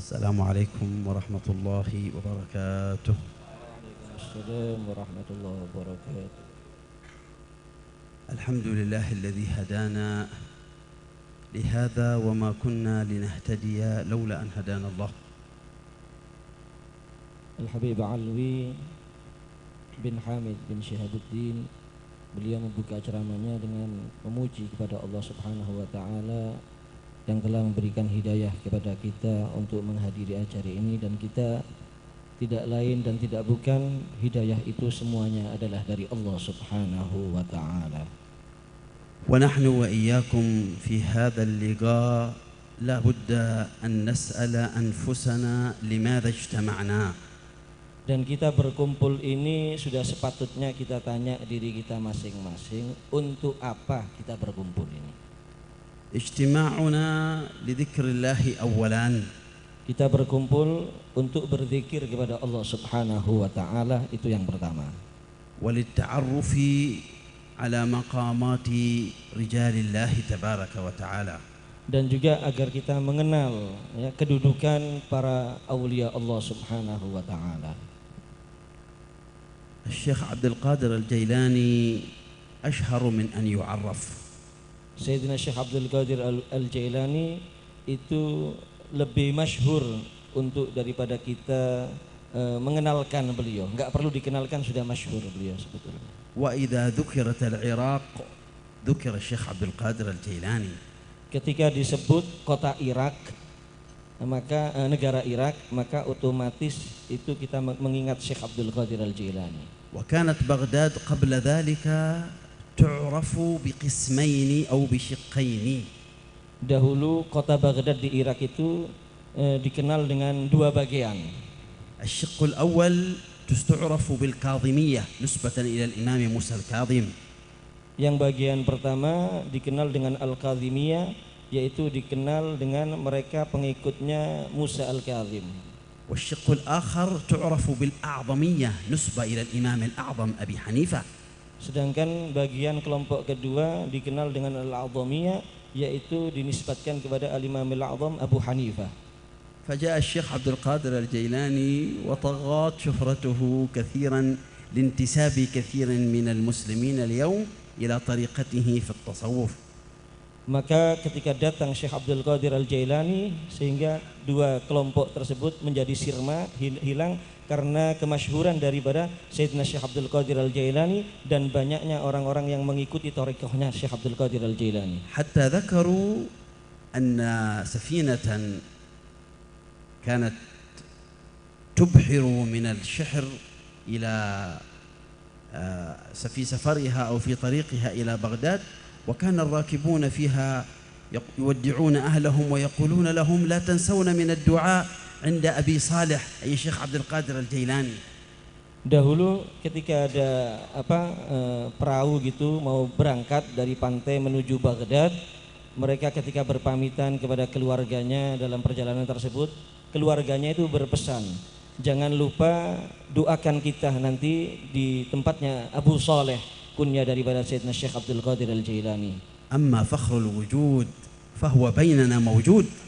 السلام عليكم ورحمة الله وبركاته. وعليكم السلام ورحمة الله وبركاته. الحمد لله الذي هدانا لهذا وما كنا لنهتدي لولا أن هدانا الله. Al-Habib Alwi bin Hamid bin Syihabuddin, beliau membuka ceramahnya dengan memuji kepada Allah Subhanahu wa taala yang telah memberikan hidayah kepada kita untuk menghadiri acara ini, dan kita tidak lain dan tidak bukan, hidayah itu semuanya adalah dari Allah Subhanahu wa taala. ونحن وإياكم في هذا اللقاء لا بد أن نسأل أنفسنا لماذا اجتمعنا. Dan kita berkumpul ini sudah sepatutnya kita tanya diri kita masing-masing, untuk apa kita berkumpul ini. اجتماعنا لذكر الله أولا. Kita berkumpul untuk berzikir kepada Allah Subhanahu wa taala, itu yang pertama. وللتعرف على مقامات رجال الله تبارك وتعالى. Dan juga agar kita mengenal kedudukan para aulia Allah Subhanahu wa taala. الشيخ عبد القادر الجيلاني أشهر من أن يعرف. Sayyidina Syekh Abdul Qadir Al-Jailani itu lebih masyhur untuk daripada kita mengenalkan beliau. Enggak perlu dikenalkan, sudah masyhur beliau sebetulnya. وإذا ذكرت العراق ذكر الشيخ عبد القادر الجيلاني. Ketika disebut kota Irak, maka negara Irak, maka otomatis itu kita mengingat Syekh Abdul Qadir Al-Jailani. وكانت بغداد قبل ذلك تعرف بقسمين أو بشقين. Dahulu kota Baghdad di Irak itu dikenal dengan dua bagian. الشق الأول تعرف بالكاظمية نسبة إلى الإمام موسى الكاظم. Yang bagian pertama dikenal dengan Al-Kazimiyah, yaitu dikenal dengan mereka pengikutnya Musa Al-Kazim. والشق الآخر تعرف بالأعظمية نسبة إلى الإمام الأعظم أبي حنيفة. Sedangkan bagian kelompok kedua dikenal dengan Al-A'zamiyah, yaitu dinisbatkan kepada Al-Imam Al-A'zam Abu Hanifah. فجاء الشيخ عبد القادر الجيلاني وطغت شهرته كثيرا لانتساب كثير من المسلمين اليوم إلى طريقته في التصوف. Maka ketika datang Syekh Abdul Qadir Al-Jailani, sehingga dua kelompok tersebut menjadi sirna, hilang karena kemasyhuran daripada Sayyidina Syekh Abdul Qadir Al-Jailani dan banyaknya orang-orang yang mengikuti thariqahnya Syekh Abdul Qadir Al-Jailani. حتى ذكروا أن سفينة كانت تبحر من الشحر إلى في سفرها أو في طريقها إلى بغداد، وكان الراكبون فيها يودعون أهلهم ويقولون لهم لا تنسون من الدعاء عند أبي صالح أي شيخ عبد القادر الجيلاني. Dahulu ketika ada perahu gitu mau berangkat dari pantai menuju Baghdad, mereka ketika berpamitan kepada keluarganya dalam perjalanan tersebut, keluarganya itu berpesan, jangan lupa doakan kita nanti di tempatnya Abu Saleh, kunya daripada Sayyidina Syekh Abdul Qadir Al-Jailani. أما فخر الوجود فهو بيننا موجود.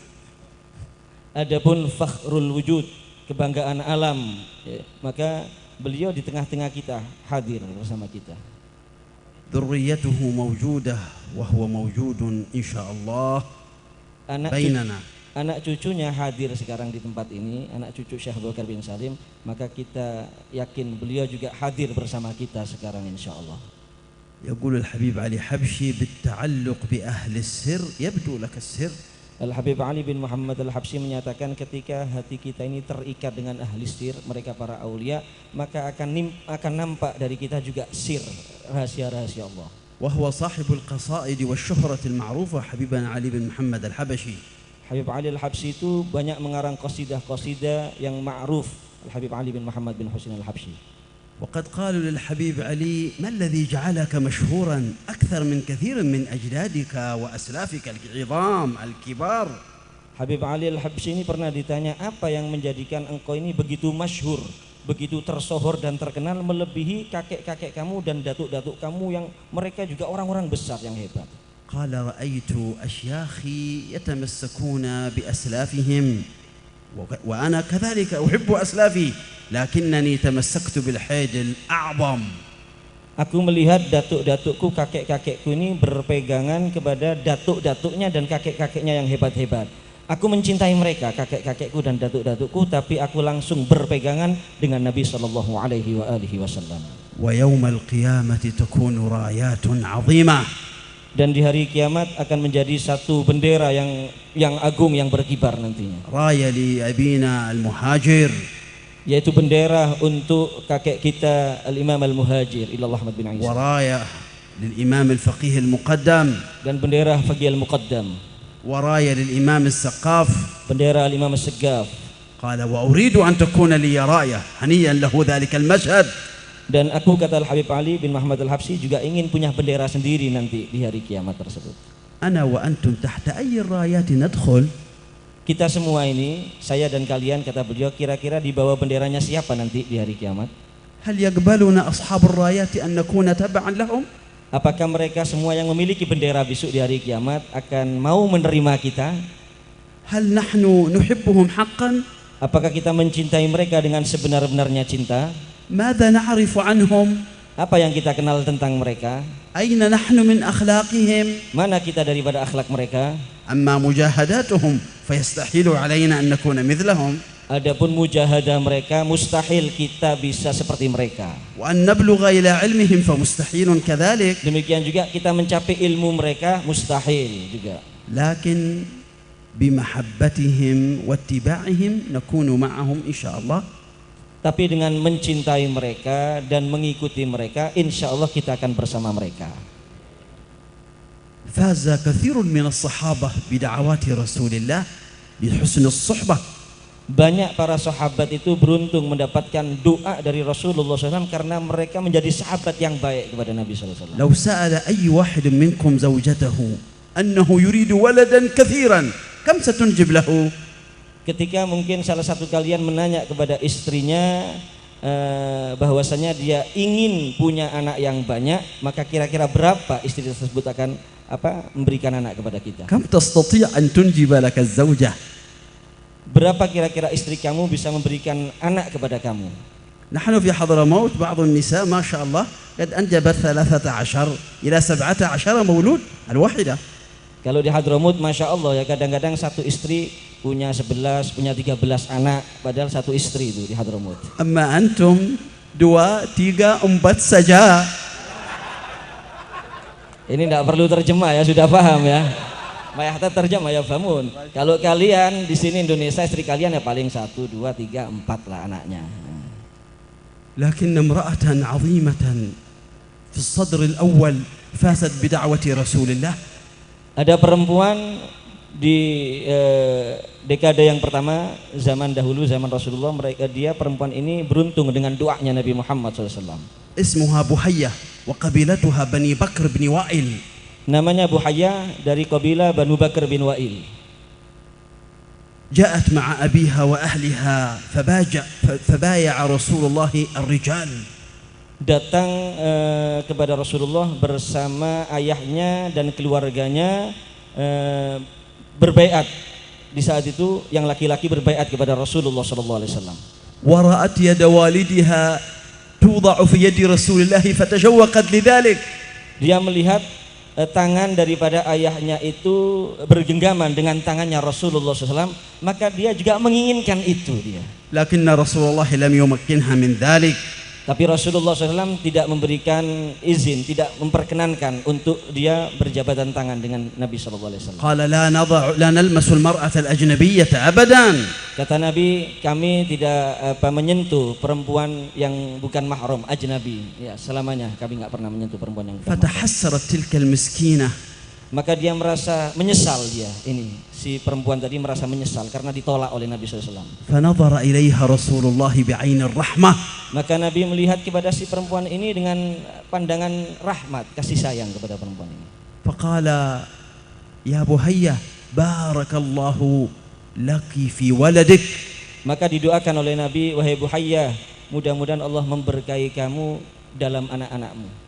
Adapun fakhrul wujud, kebanggaan alam, maka beliau di tengah-tengah kita, hadir bersama kita. ذريته موجودة وهو موجود إن شاء الله بيننا. Anak cucunya hadir sekarang di tempat ini, anak cucu Syekh Abdul Qadir bin Salim, maka kita yakin beliau juga hadir bersama kita sekarang insyaallah. يقول الحبيب علي حبشي بالتعلق بأهل السر يبدو لك السر. Al-Habib Ali bin Muhammad Al-Habsyi menyatakan ketika hati kita ini terikat dengan ahli sir, mereka para aulia, maka akan nampak dari kita juga sir, rahasia-rahasia Allah. وهو صاحب القصائد والشهرة المعروفة حبيبنا علي بن محمد الحبشي. Habib Ali Al-Habsyi itu banyak mengarang qasidah-qasidah yang ma'ruf, Al-Habib Ali bin Muhammad bin Husain Al-Habsyi. وقد قالوا للحبيب علي ما الذي جعلك مشهورا أكثر من كثير من أجدادك وأسلافك العظام الكبار. Habib Ali Al-Habsyi ini pernah ditanya, apa yang menjadikan engkau ini begitu masyhur, begitu tersohor dan terkenal melebihi kakek-kakek kamu dan datuk-datuk kamu yang mereka juga orang-orang besar yang hebat. قال رأيت أشياخي يتمسكون بأسلافهم وأنا كذلك أحب أسلافي لكنني تمسكت بالحيد الأعظم. Aku melihat datuk-datukku, kakek-kakekku ini berpegangan kepada datuk-datuknya dan kakek-kakeknya yang hebat-hebat. Aku mencintai mereka, kakek-kakekku dan datuk-datukku, tapi aku langsung berpegangan dengan Nabi sallallahu alaihi wasallam. ويوم القيامة تكون رايات عظيمة. Dan di hari kiamat akan menjadi satu bendera yang agung yang berkibar nantinya. راية لأبينا المهاجر, yaitu bendera untuk kakek kita Al-Imam Al-Muhajir Ilallah Ahmad bin Isa, وراية للإمام الفقيه المقدم, dan bendera Faqih Al-Muqaddam, وراية للإمام السقاف. bendera Al-Imam As-Saggaf. قال وأريد أن تكون لي راية هنيئا له ذلك المشهد. Dan aku, kata Al-Habib Ali bin Muhammad Al-Habsyi, juga ingin punya bendera sendiri nanti di hari kiamat tersebut. أنا وأنتم تحت أي الرايات ندخل؟ Kita semua ini, saya dan kalian, kata beliau, kira-kira di bawah benderanya siapa nanti di hari kiamat? هل يقبلنا أصحاب الرايات أن نكون تبعا لهم؟ Apakah mereka semua yang memiliki bendera besok di hari kiamat akan mau menerima kita? هل نحن نحبهم حقا؟ Apakah kita mencintai mereka dengan sebenar-benarnya cinta? ماذا نعرف عنهم؟ Apa yang kita kenal tentang mereka? أين نحن من أخلاقهم؟ Mana kita daripada akhlak mereka? أما مجاهداتهم فيستحيل علينا أن نكون مثلهم. Adapun mujahadah mereka, mustahil kita bisa seperti mereka. وأن نبلغ إلى علمهم فمستحيل كذلك. Demikian juga kita mencapai ilmu mereka, mustahil juga. لكن بمحبتهم واتباعهم نكون معهم إن شاء الله. Tapi dengan mencintai mereka dan mengikuti mereka, insya Allah kita akan bersama mereka. فاز كثير من الصحابة بدعوات رسول الله بحسن الصحبة. Banyak para sahabat itu beruntung mendapatkan doa dari Rasulullah SAW karena mereka menjadi sahabat yang baik kepada Nabi SAW. لو سأل أي واحد منكم زوجته أنه يريد ولدا كثيرا كم ستنجب له؟ Ketika mungkin salah satu kalian menanya kepada istrinya bahwasanya dia ingin punya anak yang banyak, maka kira-kira berapa istri tersebut akan memberikan anak kepada kita? كم تستطيع أن تنجب لك الزوجة؟ Berapa kira-kira istri kamu bisa memberikan anak kepada kamu? نحن في حضرموت بعض النساء ما شاء الله قد أنجبت 13 إلى 17 مولود الواحدة. Kalau di Hadramut, masya Allah ya, kadang-kadang satu istri punya 11, punya 13 anak, padahal satu istri itu di Hadramut. أما أنتم 2, 3, 4 saja. Ini tidak perlu terjemah ya, sudah paham ya. Mayahta terjemah ya, fahamun. Kalau kalian di sini Indonesia, istri kalian ya paling 1, 2, 3, 4 lah anaknya. لكن امرأة عظيمة في الصدر الأول فازت بدعوة رسول الله. Ada perempuan di dekade yang pertama, zaman dahulu, zaman Rasulullah, dia perempuan ini beruntung dengan doanya Nabi Muhammad SAW. اسمها بحية وقبيلتها بني بكر بن وائل. Namanya Buhayyah dari kabilah Banu Bakar bin Wa'il. جاءت مع أبيها وأهلها فبايع رسول الله الرجال. Datang kepada Rasulullah bersama ayahnya dan keluarganya, berbaiat. Di saat itu yang laki-laki berbaiat kepada Rasulullah SAW. ورأت يد والدها توضع في يد رسول الله فتشوقت لذلك. Dia melihat tangan daripada ayahnya itu bergenggaman dengan tangannya Rasulullah SAW, maka dia juga menginginkan itu dia. لكن رسول الله لم يمكنها من ذلك. Tapi Rasulullah SAW tidak memberikan izin, tidak memperkenankan untuk dia berjabatan tangan dengan Nabi SAW. قال لا نلمس المرأة الأجنبية أبدا. Kata Nabi, kami tidak menyentuh perempuan yang bukan mahram, ajnabi. Ya, selamanya kami nggak pernah menyentuh perempuan yang bukan mahram. فتحسرت تلك المسكينة. Maka dia merasa menyesal, si perempuan tadi merasa menyesal karena ditolak oleh Nabi SAW. فنظر إليها رسول الله بعين الرحمة. Maka Nabi melihat kepada si perempuan ini dengan pandangan rahmat, kasih sayang kepada perempuan ini. فقال يا بهية بارك الله لك في ولدك. Maka didoakan oleh Nabi, wahai Buhayyah, mudah-mudahan Allah memberkahi kamu dalam anak-anakmu.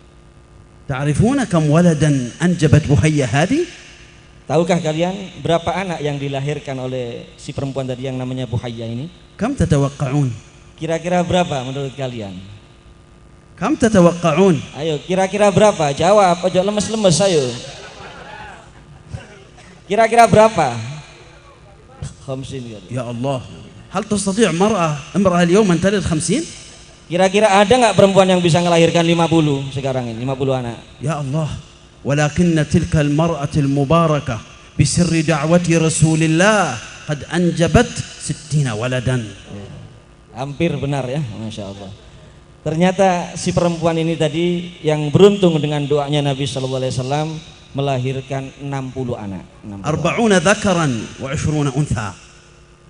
تعرفون كم ولدا أنجبت بهية هذه؟ Tahukah kalian berapa anak yang dilahirkan oleh si perempuan tadi yang namanya Buhayya ini? كم تتوقعون؟ Kira-kira berapa menurut kalian? كم تتوقعون؟ Ayo, kira-kira berapa? Jawab, ojo lemes-lemes, ayo. Kira-kira berapa? 50 kali. يا الله، هل تستطيع امرأة اليوم أن تلد 50؟ Kira-kira ada nggak perempuan yang bisa melahirkan 50 sekarang ini, 50 anak? يا الله، ولكن تلك المرأة المباركة بسر دعوة رسول الله قد أنجبت 60 ولدا. Hampir benar ya, Masya Allah. Ternyata si perempuan ini tadi yang beruntung dengan doanya Nabi SAW melahirkan 60 anak. 40 ذكرا و20 أنثى.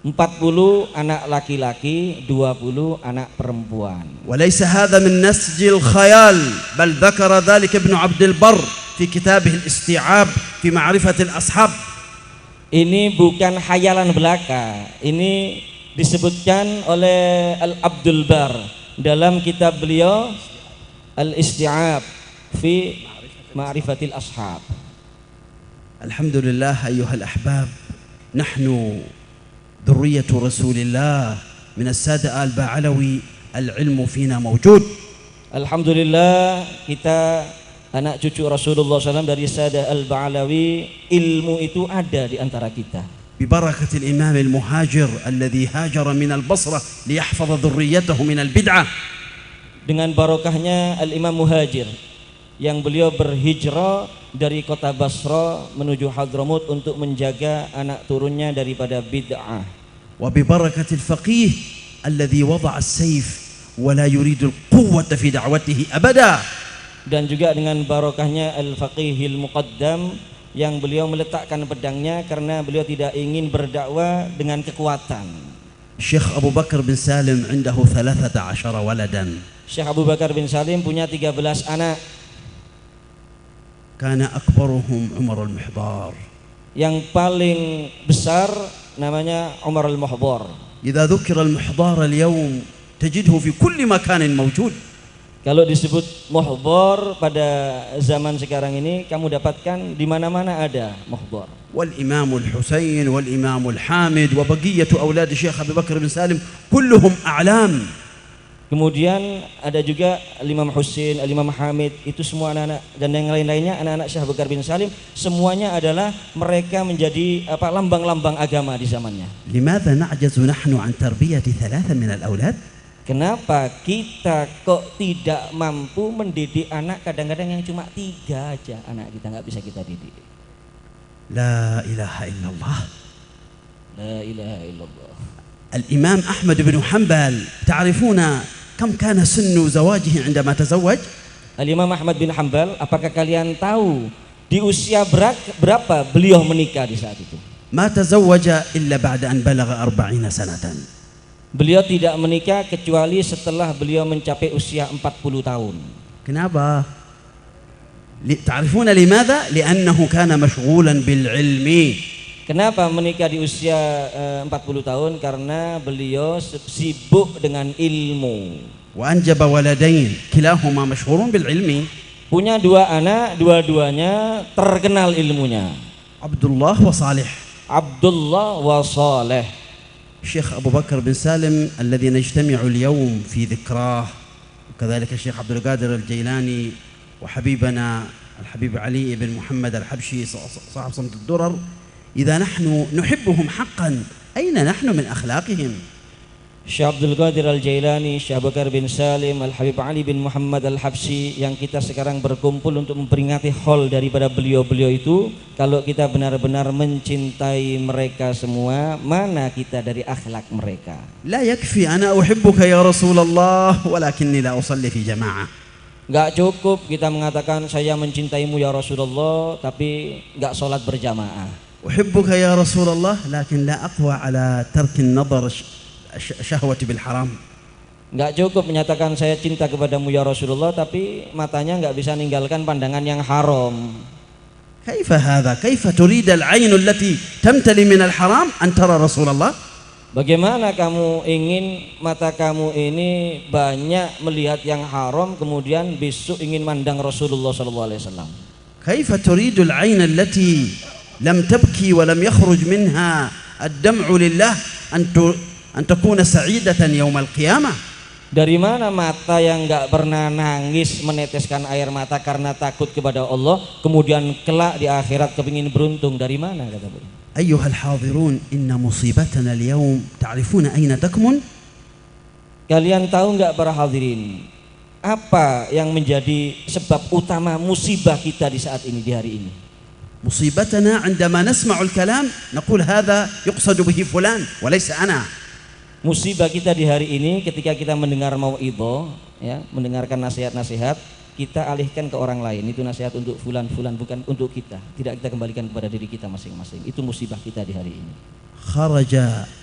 40 anak laki-laki, 20 anak perempuan. وليس هذا من نسج الخيال، بل ذكر ذلك ابن عبد البر في كتابه الاستيعاب في معرفة الأصحاب. Ini bukan khayalan belaka. Ini disebutkan oleh Al-Abdul Bar dalam kitab beliau Al-Isti'ab fi Ma'rifatil Ashab. الحمد لله أيها الأحباب، نحن ذرية رسول الله من السادة آل بعلوي، العلم فينا موجود. Alhamdulillah, kita anak cucu Rasulullah SAW dari Sada Al-Ba'alawi, ilmu itu ada di antara kita. ببركة الإمام المهاجر الذي هاجر من البصرة ليحفظ ذريته من البدعة. Dengan barokahnya Al-Imam Muhajir yang beliau berhijrah dari kota Basra menuju Hadramut untuk menjaga anak turunnya daripada bid'ah. وببركة الفقيه الذي وضع السيف ولا يريد القوة في دعوته أبدا. Dan juga dengan barokahnya Al-Faqihil Muqaddam yang beliau meletakkan pedangnya karena beliau tidak ingin berdakwah dengan kekuatan. الشيخ أبو بكر بن سالم عنده 13 ولدا. Syekh Abu Bakar bin Salim punya 13 anak. كان أكبرهم عمر المحضار. Yang paling besar namanya Umar al-Muhdhar. إذا ذكر المحضار اليوم تجده في كل مكان موجود. Kalau disebut Muhdhar pada zaman sekarang ini kamu dapatkan di mana-mana ada Muhdhar. والإمام الحسين والإمام الحامد وبقية أولاد الشيخ أبي بكر بن سالم كلهم أعلام. Kemudian ada juga Imam Husain, Imam Hamid, itu semua anak-anak dan yang lain-lainnya anak-anak Syekh Abu Bakar bin Salim, semuanya adalah mereka menjadi lambang-lambang agama di zamannya. لماذا نعجز نحن عن تربية 3 من الأولاد؟ Kenapa kita kok tidak mampu mendidik anak, kadang-kadang yang cuma 3 aja anak kita nggak bisa kita didik. لا إله إلا الله. La ilaha illallah. الإمام أحمد بن حنبل تعرفون كم كان سن زواجه عندما تزوج؟ Al-Imam Ahmad bin Hanbal, apakah kalian tahu di usia berapa beliau menikah di saat itu? ما تزوج إلا بعد أن بلغ 40 سنة. Beliau tidak menikah kecuali setelah beliau mencapai usia 40 tahun. kenapa? تعرفون لماذا؟ لأنه كان مشغولا بالعلم. Kenapa menikah di usia 40 tahun? Karena beliau sibuk dengan ilmu. وأنجب ولدين كلاهما مشهور بالعلم. Punya 2 anak, dua-duanya terkenal ilmunya. عبد الله وصالح. Abdullah wa Saleh. الشيخ أبو بكر بن سالم الذي نجتمع اليوم في ذكراه، وكذلك الشيخ عبد القادر الجيلاني وحبيبنا الحبيب علي بن محمد الحبشي صاحب صمت الدرر، إذا نحن نحبهم حقا أين نحن من أخلاقهم؟ Syekh Abdul Qadir Al-Jailani, Syekh Abu Bakar bin Salim, Al-Habib Ali bin Muhammad Al-Habsyi, yang kita sekarang berkumpul untuk memperingati haul daripada beliau-beliau itu. Kalau kita benar-benar mencintai mereka semua, mana kita dari akhlak mereka? لا يكفي أنا أحبك يا رسول الله ولكني لا أصلي في جماعة. Gak cukup kita mengatakan saya mencintaimu ya Rasulullah, tapi gak sholat berjamaah. أحبك يا رسول الله لكن لا أقوى على ترك النظر syahwati bil haram. Enggak cukup menyatakan saya cinta kepadamu ya Rasulullah, tapi matanya enggak bisa meninggalkan pandangan yang haram. كيف هذا؟ كيف تريد العين التي تمتلي من الحرام أن ترى رسول الله؟ Bagaimana kamu ingin mata kamu ini banyak melihat yang haram, kemudian besok ingin mandang Rasulullah SAW? كيف تريد العين التي لم تبكي ولم يخرج منها الدمع لله أن تكون سعيدة يوم القيامة. Dari mana mata yang nggak pernah nangis meneteskan air mata karena takut kepada Allah, kemudian kelak di akhirat kepingin beruntung, dari mana kata beliau? أيها الحاضرون إن مصيبتنا اليوم تعرفون أين تكمن؟ Kalian tahu nggak para hadirin, apa yang menjadi sebab utama musibah kita di saat ini, di hari ini? مصيبتنا عندما نسمع الكلام نقول هذا يقصد به فلان وليس أنا. Musibah kita di hari ini ketika kita mendengar mauidhah, ya, mendengarkan nasihat-nasihat, kita alihkan ke orang lain. Itu nasihat untuk fulan, bukan untuk kita. Tidak kita kembalikan kepada diri kita masing-masing. Itu musibah kita di hari ini. خرج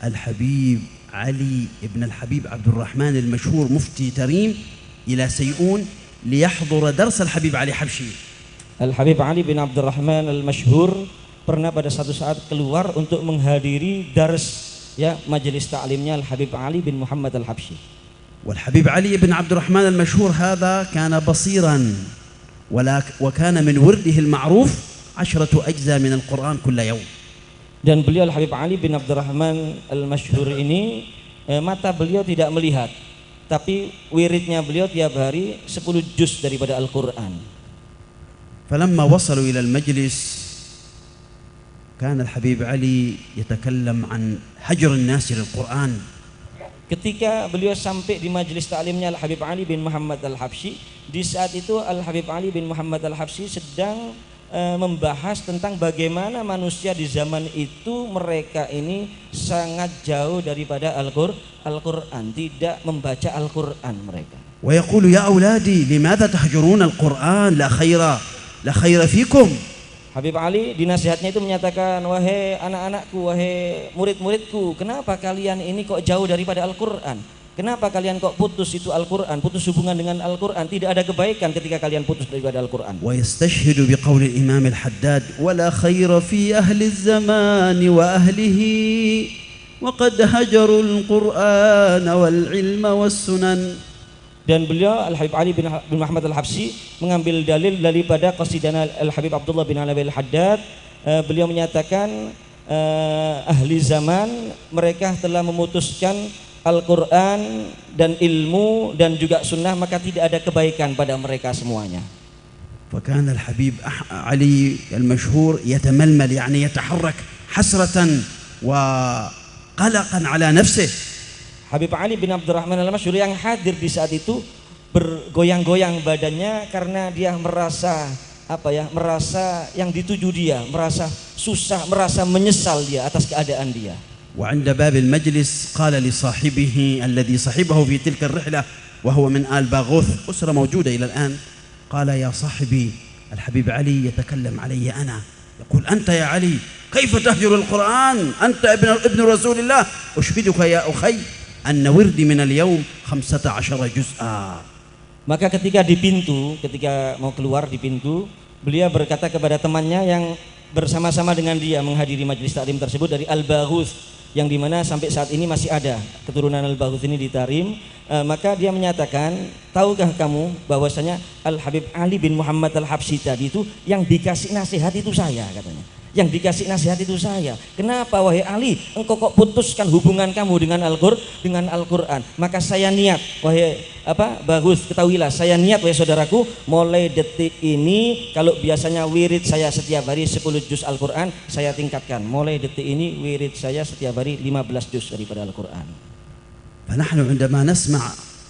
الحبيب علي ابن الحبيب عبد الرحمن المشهور مفتي تريم إلى سيئون ليحضر درس الحبيب علي حبشي. Al-Habib Ali bin Abdurrahman al-Masyhur pernah pada satu saat keluar untuk menghadiri dars, ya, majelis ta'limnya Al-Habib Ali bin Muhammad al-Habsyi. والحبيب علي بن عبد الرحمن المشهور هذا كان بصيرا وكان من ورده المعروف 10 أجزاء من القرآن كل يوم. Dan beliau Al-Habib Ali bin Abdurrahman al-Masyhur ini mata beliau tidak melihat, tapi wiridnya beliau tiap hari 10 juz daripada Al-Qur'an. فلما وصلوا إلى المجلس كان الحبيب علي يتكلم عن هجر الناس للقرآن. Ketika beliau sampai di majelis taklimnya Al-Habib Ali bin Muhammad al-Habsyi, di saat itu Al-Habib Ali bin Muhammad al-Habsyi sedang membahas tentang bagaimana manusia di zaman itu mereka ini sangat jauh daripada Al-Qur'an, tidak membaca Al-Qur'an mereka. ويقول يا أولادي لماذا تهجرون القرآن لا خير فيكم. Habib Ali di nasihatnya itu menyatakan, wahai anak-anakku, wahai murid-muridku, kenapa kalian ini kok jauh daripada Al-Qur'an? Kenapa kalian kok putus itu Al-Qur'an, putus hubungan dengan Al-Qur'an? Tidak ada kebaikan ketika kalian putus daripada Al-Qur'an. ويستشهد بقول الإمام الحداد ولا خير في أهل الزمان وأهله وقد هجروا القرآن والعلم والسنن. Dan beliau Al-Habib Ali bin Muhammad al-Habsyi mengambil dalil daripada qasidah Al-Habib Abdullah bin Alawi al-Haddad. Beliau menyatakan ahli zaman mereka telah memutuskan Al-Quran dan ilmu dan juga sunnah, maka tidak ada kebaikan pada mereka semuanya. فكان الحبيب علي المشهور يتململ يعني يتحرك حسرة وقلقا على نفسه. Habib Ali bin Abdurrahman al-Masyhur yang hadir di saat itu bergoyang-goyang badannya karena dia merasa merasa yang dituju dia, merasa susah, merasa menyesal dia atas keadaan dia. وعند باب المجلس قال لصاحبه الذي صحبه في تلك الرحلة وهو من آل باغوث، أسرة موجودة إلى الآن، قال يا صاحبي الحبيب علي يتكلم علي أنا، يقول أنت يا علي كيف تهجر القرآن؟ أنت ابن رسول الله، أشهدك يا أخي أن وردي من اليوم 15 جزءا. Maka ketika mau keluar di pintu, beliau berkata kepada temannya yang bersama-sama dengan dia menghadiri majelis taklim tersebut dari Al-Baghuth, yang dimana sampai saat ini masih ada keturunan Al-Baghuth ini di Tarim. Maka dia menyatakan, tahukah kamu bahwasanya Al-Habib Ali bin Muhammad al-Habsyi tadi itu yang dikasih nasihat itu saya, katanya. Yang dikasih nasihat itu saya. Kenapa wahai Ali, engkau kok putuskan hubungan kamu dengan Al-Qur'an? Maka saya niat, wahai Baghuth, ketahuilah, saya niat wahai saudaraku, mulai detik ini kalau biasanya wirid saya setiap hari 10 juz Al-Qur'an, saya tingkatkan. Mulai detik ini wirid saya setiap hari 15 juz daripada Al-Qur'an. فنحن عندما نسمع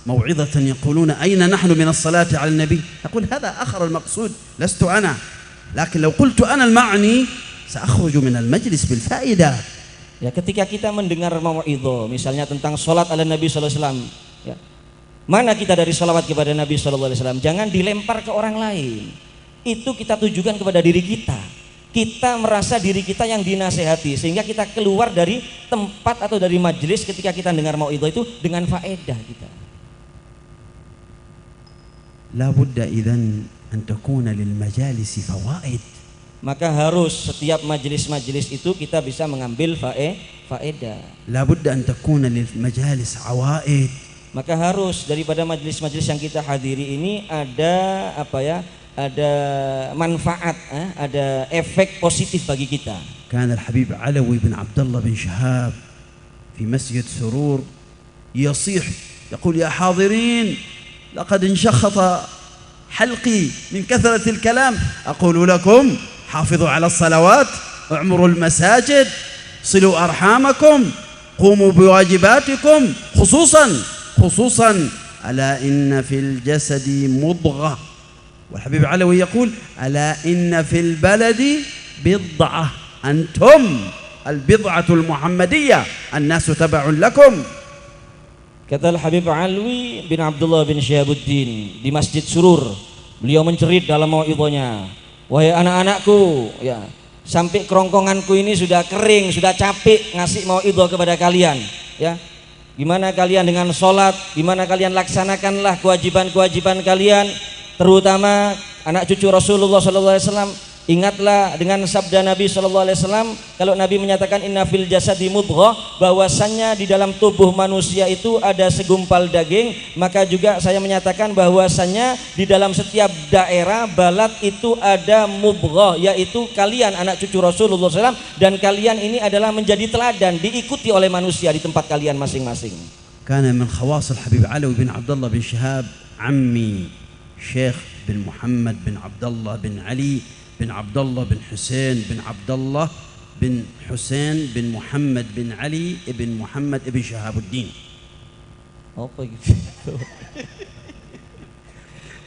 موعظة يقولون أين نحن من الصلاة على النبي، نقول هذا آخر المقصود، لست أنا، لكن لو قلت أنا المعني سأخرج من المجلس بالفائدة. Ya, ketika kita mendengar mau'idhah misalnya tentang salat ala Nabi sallallahu alaihi wasallam, ya. Mana kita dari salawat kepada Nabi sallallahu alaihi wasallam? Jangan dilempar ke orang lain. Itu kita tujukan kepada diri kita. Kita merasa diri kita yang dinasehati sehingga kita keluar dari tempat atau dari majelis ketika kita dengar mau'idhah itu dengan faedah kita. La budda idzan an takuna lil majalis fawaid. Maka harus setiap majelis-majelis itu kita bisa mengambil faedah. La budda an takuna lil majalis awaid. Maka harus daripada majelis-majelis yang kita hadiri ini ada ada manfaat, ada efek positif bagi kita. كان الحبيب علوي بن عبد الله بن شهاب في مسجد سرور يصيح يقول يا حاضرين لقد انشخط حلقي من كثرة الكلام أقول لكم حافظوا على الصلوات اعمروا المساجد صلوا أرحامكم قوموا بواجباتكم خصوصا ألا إن في الجسد مضغة والحبيب علوي يقول ألا إن في البلد بضعة أنتم البضعة المحمدية الناس تبع لكم. Kata Al-Habib Alwi bin Abdullah bin Syihabuddin di Masjid Surur, beliau mencerit dalam mau'idhahnya, wahai anak-anakku, ya, sampai kerongkonganku ini sudah kering, sudah capek ngasih mau'idhah kepada kalian, ya. Gimana kalian dengan sholat, gimana kalian laksanakanlah kewajiban-kewajiban kalian, terutama anak cucu Rasulullah SAW. Ingatlah dengan sabda Nabi SAW, kalau Nabi menyatakan inna fil jasadi mudghah, bahwasannya di dalam tubuh manusia itu ada segumpal daging, maka juga saya menyatakan bahwasannya di dalam setiap daerah balad itu ada mudghah, yaitu kalian anak cucu Rasulullah SAW, dan kalian ini adalah menjadi teladan, diikuti oleh manusia di tempat kalian masing-masing. Kana min khawas al-Habib Alawi bin Abdullah bin Shihab ammi Syekh bin Muhammad bin Abdullah bin Ali بن عبد الله بن حسين بن عبد الله بن حسين بن محمد بن علي بن محمد بن شهاب الدين.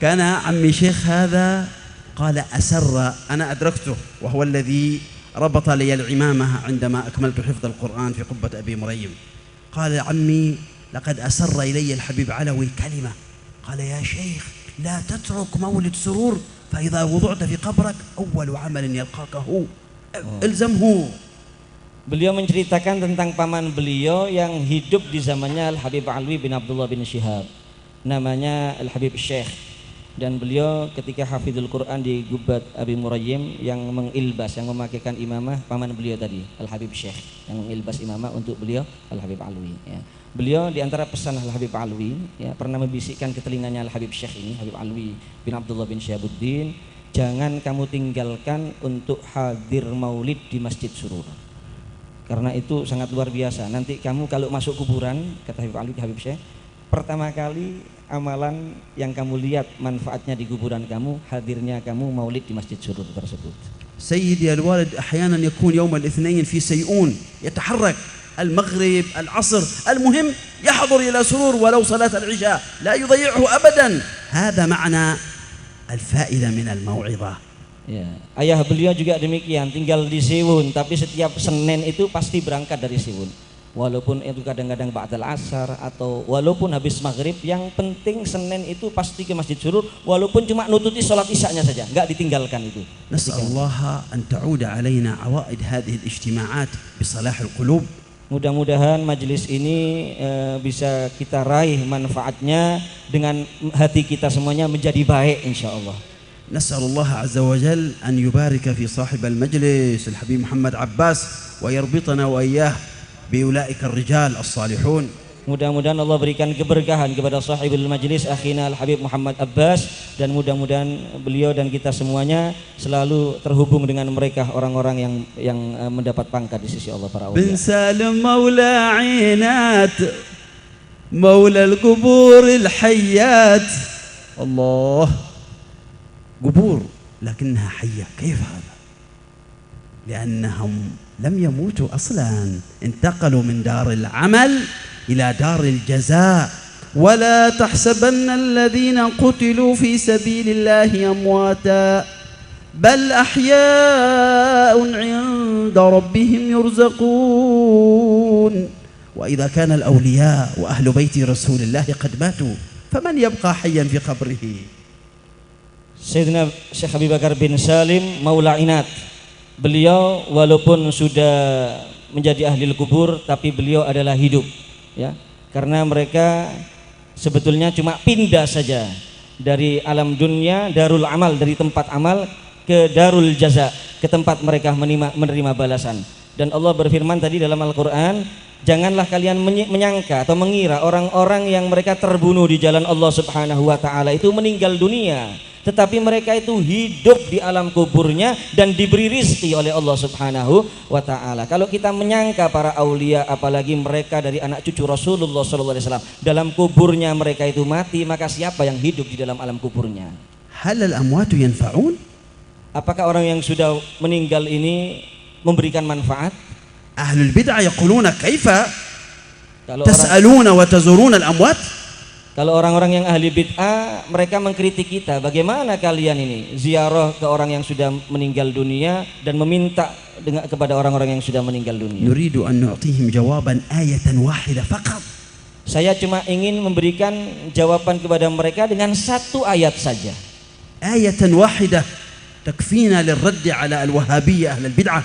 كان عمي شيخ هذا قال أسر، أنا أدركته وهو الذي ربط لي العمامة عندما أكملت حفظ القرآن في قبة أبي مريم. قال عمي لقد أسر إلي الحبيب علوي كلمة، قال يا شيخ لا تترك مولد سرور فإذا وضعت في قبرك أول عمل يلقاك هو إلزمه. Beliau menceritakan tentang paman beliau yang hidup di zamannya Al-Habib Alwi bin Abdullah bin Shihab, namanya Al-Habib Syekh, dan beliau ketika hafidhul Quran di Gubat Abi Murayyim yang mengilbas, yang memakaikan imamah paman beliau tadi Al-Habib Syekh, yang mengilbas imamah untuk beliau Al-Habib Alwi, ya. Beliau di antara pesan Al-Habib Alwi, ya, pernah membisikkan ke telinganya Al-Habib Syekh ini, Habib Alwi bin Abdullah bin Syihabuddin, jangan kamu tinggalkan untuk hadir maulid di Masjid Surur, karena itu sangat luar biasa. Nanti kamu kalau masuk kuburan, kata Habib Alwi, Habib Syekh, pertama kali amalan yang kamu lihat manfaatnya di kuburan kamu, hadirnya kamu maulid di Masjid Surur tersebut. سيدي الوالد أحيانا يكون يوم الاثنين في سيئون يتحرك المغرب العصر، المهم يحضر إلى سرور ولو صلاة العشاء لا يضيعه أبدا. هذا معنى الفائدة من الموعظة. Ya, ayah beliau juga demikian, tinggal di Siwun, tapi setiap Senin itu pasti berangkat dari Siwun. Walaupun itu kadang-kadang ba'dal asar atau walaupun habis maghrib, yang penting Senin itu pasti ke Masjid Surur, walaupun cuma nututi sholat isya'nya saja, enggak ditinggalkan itu. Nas'alullah an ta'uda alaina awaid hadhihi al-ijtima'at bi salah al-qulub. Mudah-mudahan majelis ini bisa kita raih manfaatnya dengan hati kita semuanya menjadi baik insyaallah. Nas'alullah azza wa jal an yubarika fi sahib al-majlis al-Habib Muhammad Abbas wa yarbitana wa iyyah bi ulaika ar-rijal as-salihun. Mudah-mudahan Allah berikan keberkahan kepada sahibul majlis akhina Al-Habib Muhammad Abbas, dan mudah-mudahan beliau dan kita semuanya selalu terhubung dengan mereka orang-orang yang mendapat pangkat di sisi Allah para awliya. Bin Salim Maula Ainat Maula al-qubur al-hayyat. Allah, qubur lakinnaha hayya. كيف هذا؟ لأنهم لم يموتوا أصلا، انتقلوا من دار العمل إلى دار الجزاء. ولا تحسبن الذين قتلوا في سبيل الله أمواتا بل أحياء عند ربهم يرزقون. وإذا كان الأولياء وأهل بيت رسول الله قد ماتوا فمن يبقى حيا في قبره؟ Sayyidina Syekh Habib Bakar bin Salim Maula Inat, beliau walaupun sudah menjadi ahli kubur tapi beliau adalah hidup, ya, karena mereka sebetulnya cuma pindah saja dari alam dunia, darul amal, dari tempat amal ke darul jaza, ke tempat mereka menerima balasan. Dan Allah berfirman tadi dalam Al-Quran, janganlah kalian menyangka atau mengira orang-orang yang mereka terbunuh di jalan Allah Subhanahu wa ta'ala itu meninggal dunia. tetapi mereka itu hidup di alam kuburnya dan diberi rizki oleh Allah Subhanahu wa ta'ala. Kalau kita menyangka para aulia, apalagi mereka dari anak cucu Rasulullah SAW, dalam kuburnya mereka itu mati, maka siapa yang hidup di dalam alam kuburnya? هل الأموات ينفعون؟ Apakah orang yang sudah meninggal ini memberikan manfaat? أهل البدع يقولون كيف Kalau orang, تسألون وتزورون الأموات؟ kalau orang-orang yang ahli bid'ah, mereka mengkritik kita, bagaimana kalian ini ziarah ke orang yang sudah meninggal dunia dan meminta kepada orang-orang yang sudah meninggal dunia. نريد أن نعطيهم جوابا آية واحدة فقط. Saya cuma ingin memberikan jawaban kepada mereka dengan satu ayat saja. آية واحدة تكفينا للرد على الوهابية أهل البدعة.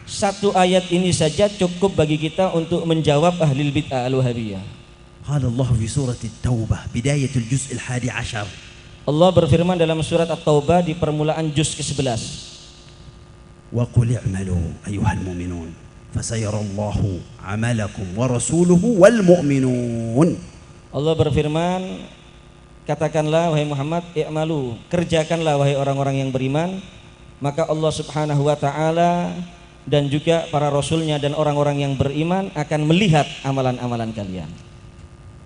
Satu ayat ini saja cukup bagi kita untuk menjawab ahli bid'ah al-wahabiyah. قال الله في سورة التوبة بداية الجزء 11. Allah berfirman dalam surat At-Taubah di permulaan juz ke-11. وقل اعملوا أيها المؤمنون فسيرى الله عملكم ورسوله والمؤمنون. Allah berfirman, katakanlah wahai Muhammad, i'malu, kerjakanlah wahai orang-orang yang beriman, maka Allah Subhanahu wa ta'ala dan juga para rasulnya dan orang-orang yang beriman akan melihat amalan-amalan kalian.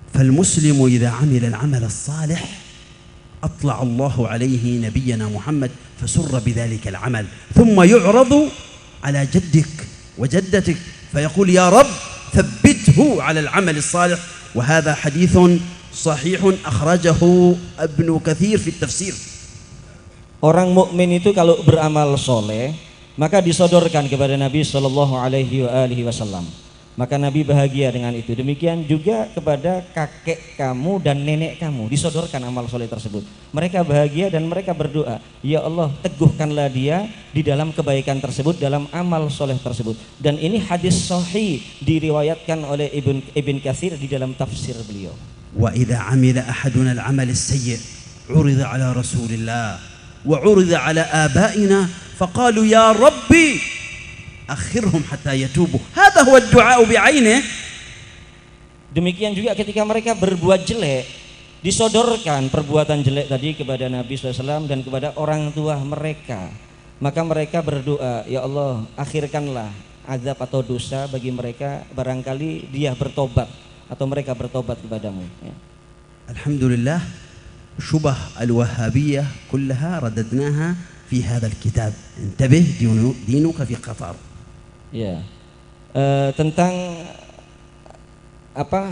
فالمسلم إذا عمل العمل الصالح أطلع الله عليه نبينا محمد فسر بذلك العمل ثم يعرض على جدك وجدتك فيقول يا رب ثبته على العمل الصالح. وهذا حديث صحيح أخرجه ابن كثير في التفسير. Orang mukmin itu kalau beramal soleh maka disodorkan kepada Nabi Shallallahu Alaihi Wasallam. Maka Nabi bahagia dengan itu. Demikian juga kepada kakek kamu dan nenek kamu, disodorkan amal soleh tersebut. Mereka bahagia dan mereka berdoa, ya Allah teguhkanlah dia di dalam kebaikan tersebut, dalam amal soleh tersebut. Dan ini hadis sahih diriwayatkan oleh Ibn Katsir di dalam tafsir beliau. وإذا عمل أحدنا العمل السيء عرض على رسول الله وعرض على آبائنا فقالوا يا ربي أخرهم حتى يتوبوا. هذا هو الدعاء بعينه. Demikian juga ketika mereka berbuat jelek, disodorkan perbuatan jelek tadi kepada Nabi SAW dan kepada orang tua mereka. Maka mereka berdoa, ya Allah akhirkanlah azab atau dosa bagi mereka, barangkali dia bertobat atau mereka bertobat kepadamu. Ya. Alhamdulillah, syubah al-wahabiyah kullaha radadnaha fi hadzal kitab. Intabih dinuka fi qatar. Ya, tentang apa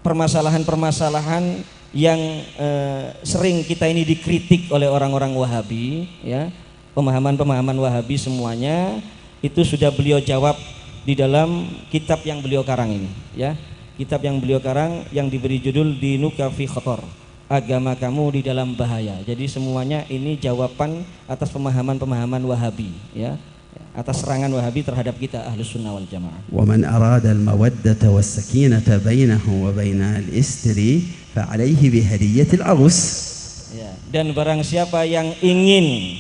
permasalahan-permasalahan yang sering kita ini dikritik oleh orang-orang Wahabi, ya, pemahaman-pemahaman Wahabi semuanya itu sudah beliau jawab di dalam kitab yang beliau karang ini, ya, kitab yang beliau karang yang diberi judul Dinuka fi Khatar, agama kamu di dalam bahaya. Jadi semuanya ini jawaban atas pemahaman-pemahaman Wahabi, ya, atas serangan Wahabi terhadap kita Ahlus Sunnah wal Jamaah. Wa man arada al-mawaddata was-sakinata bainahu wa bainal istri fa alayhi bi hadiyatil arus. Ya, dan barang siapa yang ingin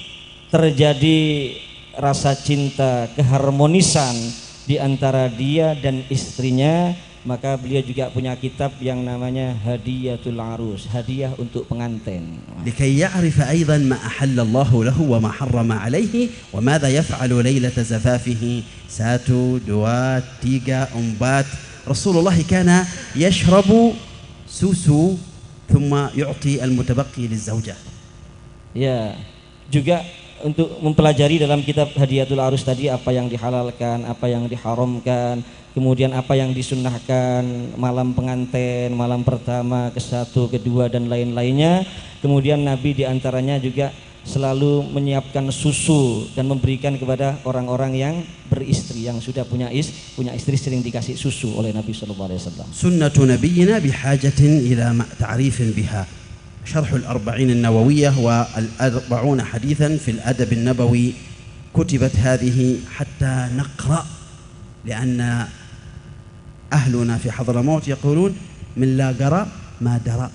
terjadi rasa cinta, keharmonisan di antara dia dan istrinya, maka beliau juga punya kitab yang namanya Hadiyatul Arus, hadiah untuk pengantin. لكي يعرف أيضا ما أحل الله له وما حرم عليه وماذا يفعل ليلة زفافه. 1, 2, 3 أمبات. رسول الله كان يشرب سوسو ثم يعطي المتبقي للزوجة. Ya, juga untuk mempelajari dalam kitab Hadiyatul Arus tadi apa yang dihalalkan, apa yang diharamkan, kemudian apa yang disunnahkan, malam pengantin, malam pertama, ke-1, ke-2 dan lain-lainnya. Kemudian Nabi diantaranya juga selalu menyiapkan susu dan memberikan kepada orang-orang yang beristri, yang sudah punya istri sering dikasih susu oleh Nabi sallallahu alaihi wasallam. Sunnatu nabiyina bihajatin ila ta'rifin biha. شرح الأربعين النووية والأربعون حديثا في الأدب النبوي كتبت هذه حتى نقرأ، لأن أهلنا في حضرموت يقولون من لا قرأ ما درأ.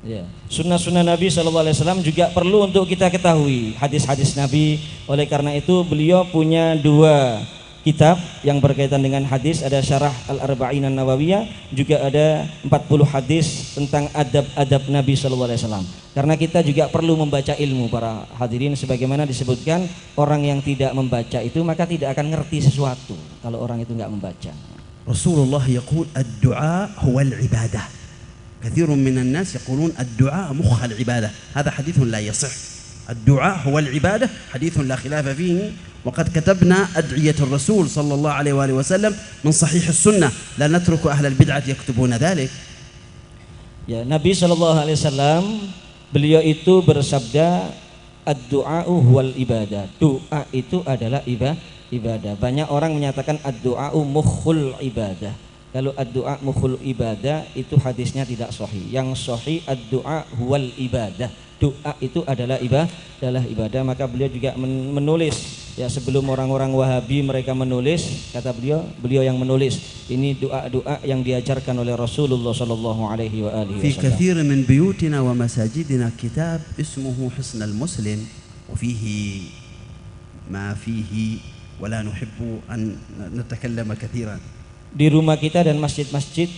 Ya. Sunnah-sunnah Nabi SAW juga perlu untuk kita ketahui, hadis-hadis Nabi. Oleh karena itu beliau punya 2 kitab yang berkaitan dengan hadis, ada syarah Al-Arba'in An-Nawawiyah, juga ada 40 hadis tentang adab-adab Nabi sallallahu alaihi wasallam. Karena kita juga perlu membaca ilmu para hadirin, sebagaimana disebutkan orang yang tidak membaca itu maka tidak akan ngerti sesuatu kalau orang itu enggak membaca. Rasulullah yaqul ad-du'a huwa al-ibadah. Katsirun minan nas yaqulun ad-du'a mukh al-ibadah. Hadha hadithun la yasih. Ad-du'a huwa al-ibadah, hadithun la khilafa fihi. وقد كتبنا أدعية الرسول صلى الله عليه وآله وسلم من صحيح السنة لا نترك أهل البدعة يكتبون ذلك. Ya, Nabi sallallahu alaihi wasallam beliau itu bersabda ad-du'a'u huwal ibadah. Doa itu adalah ibadah. Banyak orang menyatakan ad-du'a'u mukhul ibadah. Kalau ad-du'a mukhul ibadah itu hadisnya tidak sahih. Yang sahih ad-du'a huwal ibadah. Doa itu adalah ibadah. Maka beliau juga menulis, ya, sebelum orang-orang Wahabi mereka menulis, kata beliau yang menulis. Ini doa-doa yang diajarkan oleh Rasulullah sallallahu alaihi wa alihi wasallam. في كثير من بيوتنا ومساجدنا كتاب اسمه حصن المسلم وفيه ما فيه ولا نحب أن نتكلم كثيرا. Di rumah kita dan masjid-masjid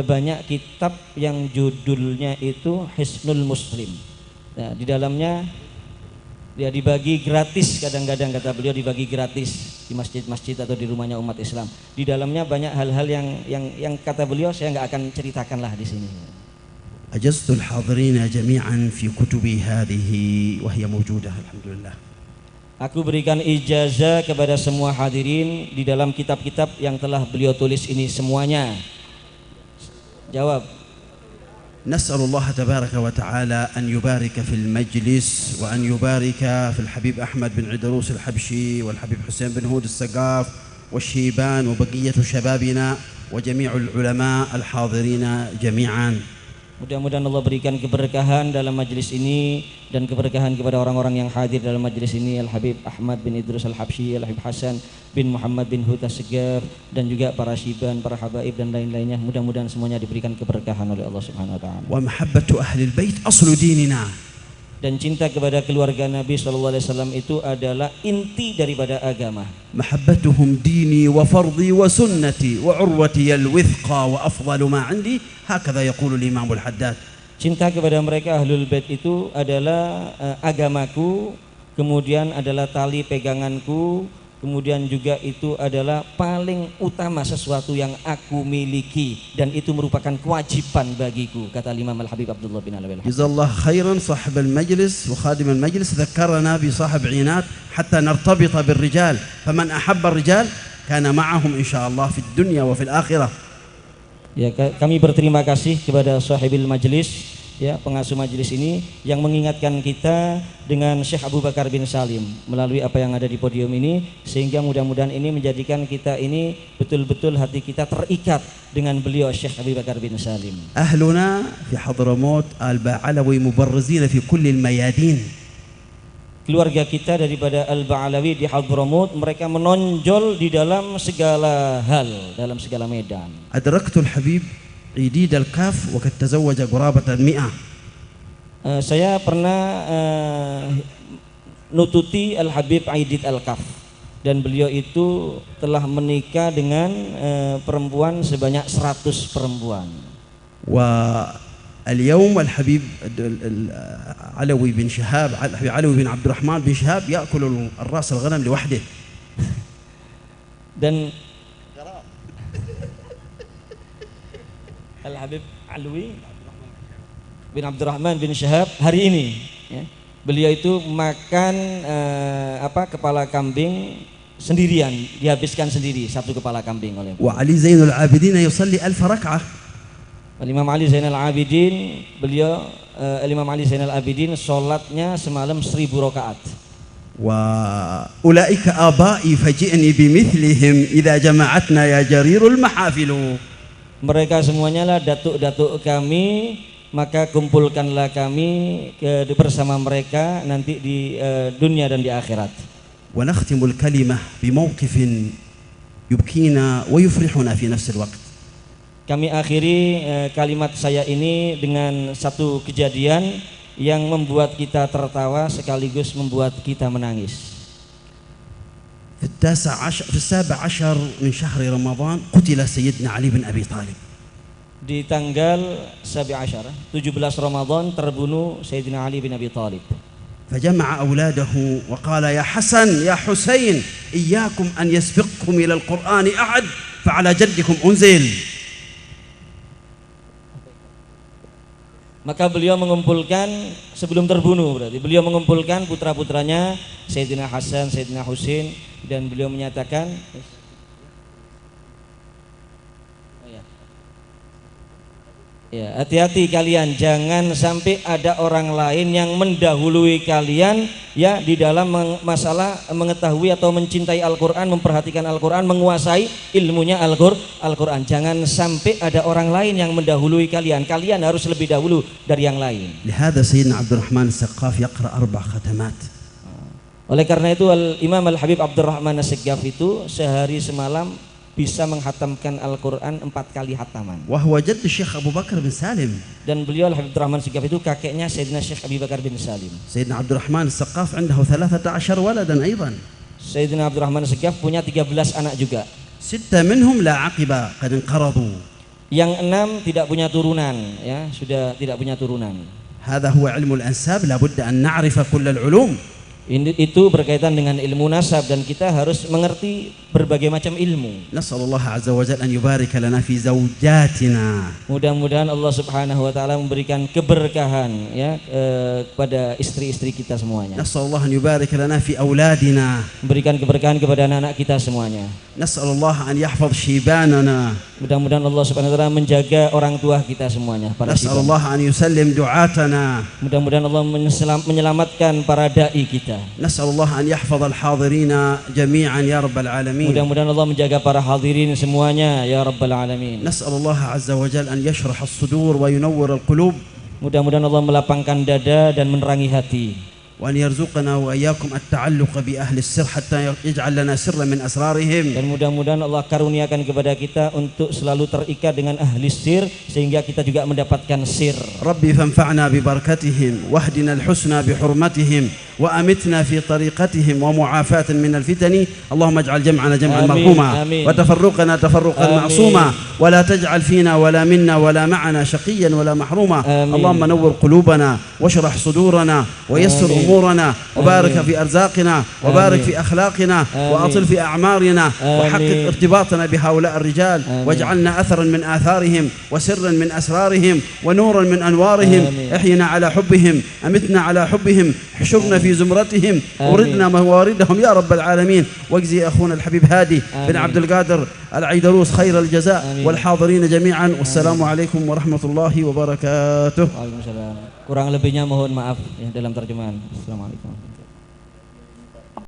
banyak kitab yang judulnya itu Hisnul Muslim. Nah, di dalamnya ya dibagi gratis, kadang-kadang kata beliau dibagi gratis di masjid-masjid atau di rumahnya umat Islam. Di dalamnya banyak hal-hal yang kata beliau saya nggak akan ceritakanlah di sini. أجزت الحاضرين جميعا في كتبي هذه وهي موجودة الحمد لله. Aku berikan ijazah kepada semua hadirin di dalam kitab-kitab yang telah beliau tulis ini semuanya. Jawab. نسأل الله تبارك وتعالى أن يبارك في المجلس وأن يبارك في الحبيب أحمد بن عدروس الحبشي والحبيب حسين بن هود السقاف والشيبان وبقية شبابنا وجميع العلماء الحاضرين جميعا. Mudah-mudahan Allah berikan keberkahan dalam majlis ini dan keberkahan kepada orang-orang yang hadir dalam majlis ini, Al-Habib Ahmad bin Idrus Al-Habsyi, Al-Habib Hasan bin Muhammad bin Hud As-Segaf, dan juga para syiban, para habaib dan lain-lainnya. Mudah-mudahan semuanya diberikan keberkahan oleh Allah Subhanahu wa taala. Wa mahabbatu ahli al-bait aslu dinina. Dan cinta kepada keluarga Nabi sallallahu alaihi wasallam itu adalah inti daripada agama. Mahabbatuhum dini wa fardhi wa sunnati wa urwati al-withqa wa afdalu ma 'indi, hakadha yaqulu al-Imam al-Haddad. Cinta kepada mereka Ahlul Bait itu adalah agamaku, kemudian adalah tali peganganku, kemudian juga itu adalah paling utama sesuatu yang aku miliki dan itu merupakan kewajiban bagiku, kata Imam Al-Habib Abdullah bin Alwi. Jazallahu khairan sahib al-majlis wa khadim al-majlis, dzakarana bi sahib 'inat hatta nartabita bir-rijal, faman ahabba ar-rijal kana ma'ahum insyaallah fid dunya wa fil akhirah. Ya, kami berterima kasih kepada sahibil majlis, ya, pengasuh majlis ini yang mengingatkan kita dengan Syekh Abu Bakar bin Salim melalui apa yang ada di podium ini, sehingga mudah-mudahan ini menjadikan kita ini betul-betul hati kita terikat dengan beliau Syekh Abu Bakar bin Salim. Ahluna fi Hadramaut al-Ba'alawi mubarrizina fi kulli al-mayadin. Keluarga kita daripada Al-Ba'alawi di Hadramaut, mereka menonjol di dalam segala hal, dalam segala medan. Adraktul Habib Idid Al-Kaf wa kad tazawwaja qurabatan 100. Saya pernah nututi Al-Habib Aidid Al-Kaf dan beliau itu telah menikah dengan perempuan sebanyak 100 perempuan. Wa اليوم الحبيب علوي بن شهاب علوي بن عبد الرحمن بن شهاب يأكل الراس الغنم لوحده. Dan Al-Habib Alwi bin Abdurrahman bin Syahab hari ini, ya, beliau itu makan kepala kambing sendirian, dihabiskan sendiri satu kepala kambing oleh. Wa Ali Zainul Abidin yusalli 1000 rak'ah. Imam Ali Zainal Abidin, beliau Imam Ali Zainal Abidin sholatnya semalam 1000 rakaat. Wa ulaika abai faji'ni bimithlihim idza jama'atna ya jarirul mahafilu. Mereka semuanya lah datuk-datuk kami, maka kumpulkanlah kami bersama mereka nanti di dunia dan di akhirat. Wa nakhtimul kalimah bimawqifin yubkina wa yufrihuna fi nafsil waqt. Kami akhiri kalimat saya ini dengan satu kejadian yang membuat kita tertawa sekaligus membuat kita menangis. في السابع عشر من شهر رمضان قتل سيدنا علي بن أبي طالب. Di tanggal 17 Ramadan terbunuh Sayyidina Ali bin Abi Thalib. فجمع أولاده وقال يا حسن يا حسين إياكم أن يسبقكم إلى القرآن أحد فعلى جدكم أنزل. Maka beliau mengumpulkan, sebelum terbunuh berarti, beliau mengumpulkan putra-putranya Sayyidina Hasan, Sayyidina Husain, dan beliau menyatakan, ya, hati-hati kalian, jangan sampai ada orang lain yang mendahului kalian ya di dalam masalah mengetahui atau mencintai Al-Quran, memperhatikan Al-Quran, menguasai ilmunya Al-Quran. Jangan sampai ada orang lain yang mendahului kalian. Kalian harus lebih dahulu dari yang lain. لهذا سيدنا عبد الرحمن السقاف يقرأ 4 ختمات. Oleh karena itu Imam Al-Habib Abdurrahman As-Saqqaf itu sehari semalam bisa menghatamkan Al-Quran 4 kali hataman. وهو جد الشيخ أبو بكر بن سالم. Dan beliau Al-Habib Abdurrahman As-Saqqaf itu kakeknya Sayyidina Syekh Abi Bakar bin Salim. سيدنا عبد الرحمن السقاف عنده 13 ولدا أيضا. Sayyidina Abdurrahman As-Saqqaf punya 13 anak juga. 6 منهم لا عقب قد انقرضوا. Yang 6 tidak punya turunan, ya, sudah tidak punya turunan. هذا هو علم الأنساب، لابد أن نعرف كل العلوم. Itu berkaitan dengan ilmu nasab dan kita harus mengerti berbagai macam ilmu. نسأل الله عز وجل أن يبارك لنا في زوجاتنا. Mudah-mudahan Allah Subhanahu wa taala memberikan keberkahan ya kepada istri-istri kita semuanya. نسأل الله أن يبارك لنا في أولادنا. Memberikan keberkahan kepada anak-anak kita semuanya. نسأل الله أن يحفظ شيباننا. Mudah-mudahan Allah Subhanahu wa taala menjaga orang tua kita semuanya. نسأل الله أن يسلم دعاتنا. Mudah-mudahan Allah menyelamatkan para dai kita. نسأل الله أن يحفظ الحاضرين جميعا يا رب العالمين. Mudah-mudahan Allah menjaga para hadirin semuanya ya rabbal alamin. نسأل الله عز وجل أن يشرح الصدور وينور القلوب. Mudah-mudahan Allah melapangkan dada dan menerangi hati. وأن يرزقنا وإياكم التعلق بأهل السر حتى يجعل لنا سرا من أسرارهم. Dan mudah-mudahan Allah karuniakan kepada kita untuk selalu terikat dengan ahli sir sehingga kita juga mendapatkan sir. ربي فانفعنا ببركتهم واهدنا الحسنى بحرمتهم وأمتنا في طريقتهم ومعافاة من الفتن. اللهم اجعل جمعنا جمعا مرحوما وتفرقنا تفرقا معصوما ولا تجعل فينا ولا منا ولا معنا شقيا ولا محروما. اللهم نور قلوبنا واشرح صدورنا ويسر أمورنا وبارك في أرزاقنا وبارك في أخلاقنا وأطل في أعمارنا وحقق ارتباطنا بهؤلاء الرجال واجعلنا أثرا من آثارهم وسرا من أسرارهم ونورا من أنوارهم. احينا على حبهم، أمتنا على حبهم، حشرنا في زمرتهم، وردنا مواردهم يا رب العالمين. واجزي أخونا الحبيب هادي بن عبد القادر العيدروس خير الجزاء والحاضرين جميعا. والسلام عليكم ورحمة الله وبركاته. Waalaikumsalam. Kurang lebihnya mohon maaf ya dalam terjemahan. Assalamualaikum.